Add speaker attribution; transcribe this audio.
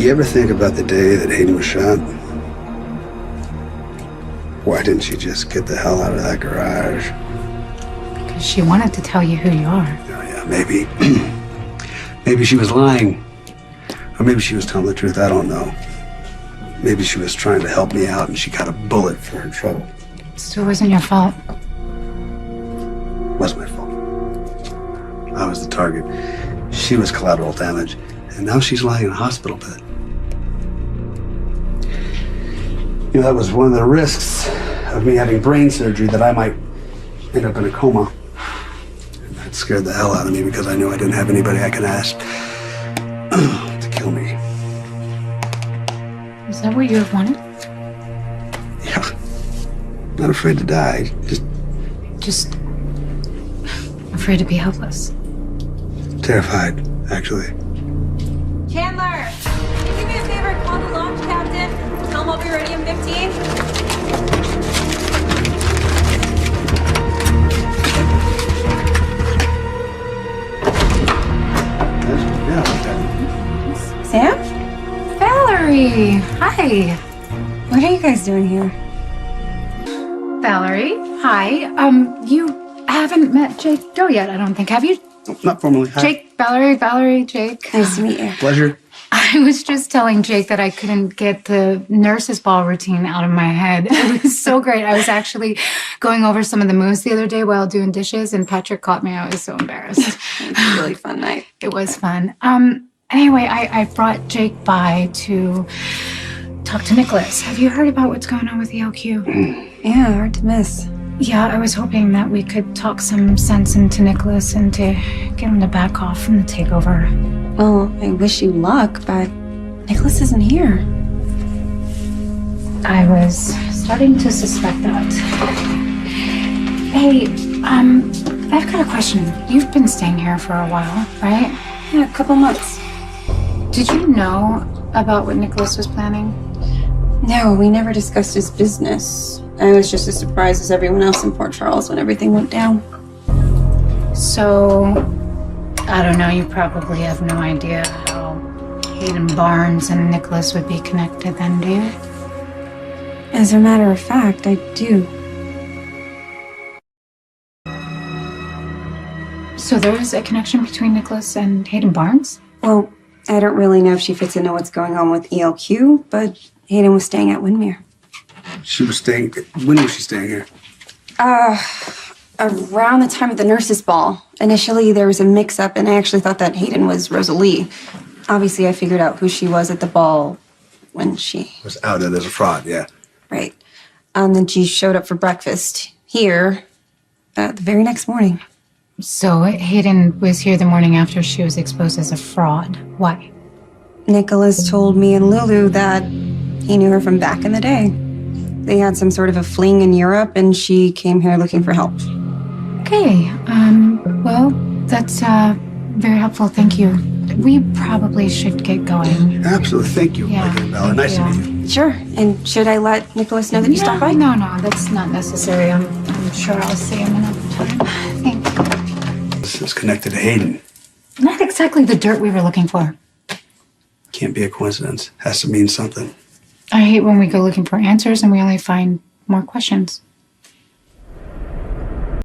Speaker 1: you ever think about the day that Hayden was shot? Why didn't she just get the hell out of that garage?
Speaker 2: Because she wanted to tell you who you are.
Speaker 1: Oh, yeah, maybe. Maybe she was lying. Or maybe she was telling the truth, I don't know. Maybe she was trying to help me out and she got a bullet for her trouble.
Speaker 2: So it wasn't your fault.
Speaker 1: It wasn't my fault. I was the target. She was collateral damage. And now she's lying in a hospital bed. You know, that was one of the risks of me having brain surgery, that I might end up in a coma. And that scared the hell out of me because I knew I didn't have anybody I could ask to kill me.
Speaker 2: Is that what you have wanted?
Speaker 1: Yeah. Not afraid to die.
Speaker 2: Just afraid to be helpless.
Speaker 1: Terrified, actually.
Speaker 3: Chandler, can you do me a favor? Call the launch captain. Tell him I'll be ready in 15.
Speaker 4: Sam?
Speaker 2: Valerie, hi.
Speaker 4: What are you guys doing here?
Speaker 2: Valerie, hi. You haven't met Jake Doe yet, I don't think, have you?
Speaker 1: Not formally. Hi.
Speaker 2: Jake, Valerie, Jake.
Speaker 4: Nice to meet you.
Speaker 1: Pleasure.
Speaker 2: I was just telling Jake that I couldn't get the nurse's ball routine out of my head. It was so great. I was actually going over some of the moves the other day while doing dishes, and Patrick caught me. I was so embarrassed.
Speaker 4: It was a really fun night.
Speaker 2: It was fun. Anyway, I brought Jake by to talk to Nicholas. Have you heard about what's going on with ELQ?
Speaker 4: Yeah, hard to miss.
Speaker 2: Yeah, I was hoping that we could talk some sense into Nicholas and to get him to back off from the takeover.
Speaker 4: Well, I wish you luck, but Nicholas isn't here.
Speaker 2: I was starting to suspect that. Hey, I've got a question. You've been staying here for a while, right?
Speaker 4: Yeah, a couple months.
Speaker 2: Did you know about what Nicholas was planning?
Speaker 4: No, we never discussed his business. I was just as surprised as everyone else in Port Charles when everything went down.
Speaker 2: So, I don't know, you probably have no idea how Hayden Barnes and Nicholas would be connected then, do you?
Speaker 4: As a matter of fact, I do.
Speaker 2: So there's a connection between Nicholas and Hayden Barnes?
Speaker 4: Well, I don't really know if she fits into what's going on with ELQ, but Hayden was staying at Windmere.
Speaker 1: She was staying. When was she staying here?
Speaker 4: Around the time of the nurse's ball. Initially, there was a mix-up, and I actually thought that Hayden was Rosalie. Obviously, I figured out who she was at the ball when she...
Speaker 1: Was outed as a fraud, yeah.
Speaker 4: Right. And then she showed up for breakfast here the very next morning.
Speaker 2: So Hayden was here the morning after she was exposed as a fraud. Why?
Speaker 4: Nicholas told me and Lulu that he knew her from back in the day. They had some sort of a fling in Europe, and she came here looking for help.
Speaker 2: Okay, well, that's very helpful, thank you. We probably should get going.
Speaker 1: Absolutely. Thank you,
Speaker 2: Yeah,
Speaker 1: again, Bella. Nice to meet you.
Speaker 4: Sure. And should I let Nicholas know that you stopped by?
Speaker 2: No, that's not necessary. I'm sure I'll see him another time. Thank you.
Speaker 1: This is connected to Hayden.
Speaker 2: Not exactly the dirt we were looking for.
Speaker 1: Can't be a coincidence. Has to mean something.
Speaker 2: I hate when we go looking for answers and we only find more questions.